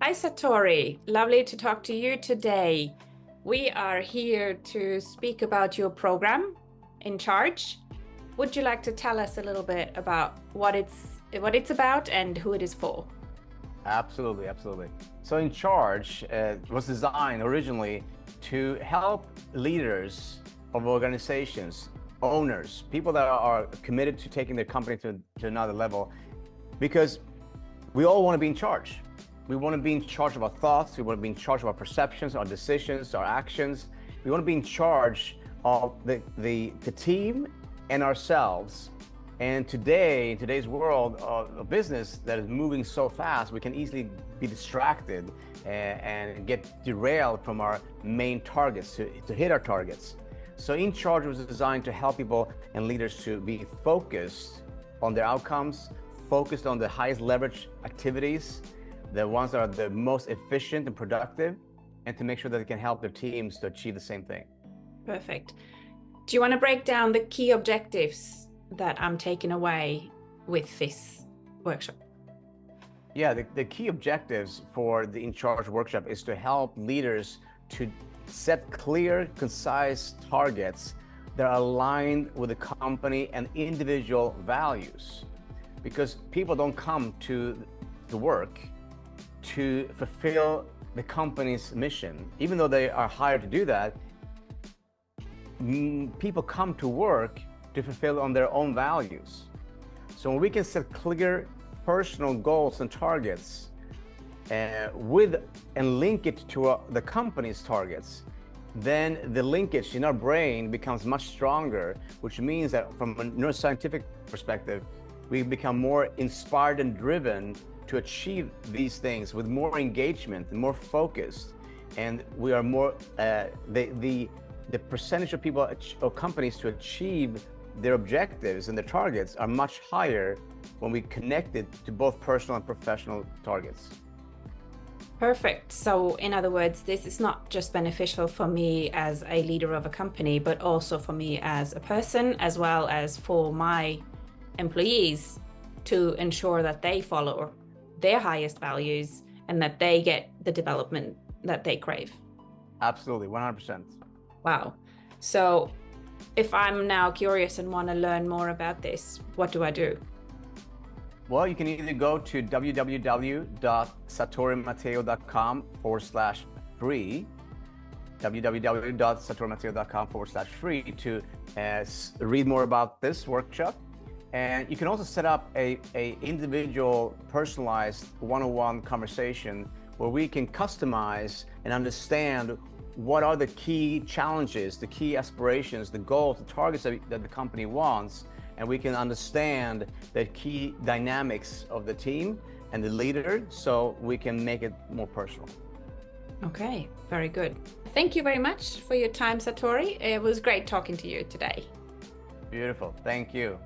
Hi, Satori. Lovely to talk to you today. We are here to speak about your program, In Charge. Would you like to tell us a little bit about what it's about and who it is for? Absolutely, absolutely. So In Charge was designed originally to help leaders of organizations, owners, people that are committed to taking their company to another level, because we all want to be in charge. We want to be in charge of our thoughts. We want to be in charge of our perceptions, our decisions, our actions. We want to be in charge of the team and ourselves. And today, in today's world of business that is moving so fast, we can easily be distracted and get derailed from our main targets, to hit our targets. So In Charge was designed to help people and leaders to be focused on their outcomes, focused on the highest leverage activities, the ones that are the most efficient and productive, and to make sure that they can help their teams to achieve the same thing. Perfect. Do you want to break down the key objectives that I'm taking away with this workshop? Yeah, the key objectives for the In Charge workshop is to help leaders to set clear, concise targets that are aligned with the company and individual values. Because people don't come to the work to fulfill the company's mission. Even though they are hired to do that, people come to work to fulfill on their own values. So when we can set clear personal goals and targets and link it to the company's targets, then the linkage in our brain becomes much stronger, which means that from a neuroscientific perspective, we become more inspired and driven to achieve these things with more engagement and more focused. And we are more, the percentage of people or companies to achieve their objectives and their targets are much higher when we connect it to both personal and professional targets. Perfect. So in other words, this is not just beneficial for me as a leader of a company, but also for me as a person, as well as for my employees, to ensure that they follow their highest values and that they get the development that they crave. Absolutely, 100%. Wow. So if I'm now curious and want to learn more about this, what do I do? Well, you can either go to www.satorimateo.com/free, www.satorimateo.com/free to read more about this workshop. And you can also set up a individual, personalized one-on-one conversation where we can customize and understand what are the key challenges, the key aspirations, the goals, the targets that the company wants, and we can understand the key dynamics of the team and the leader, so we can make it more personal. Okay, very good. Thank you very much for your time, Satori. It was great talking to you today. Beautiful, thank you.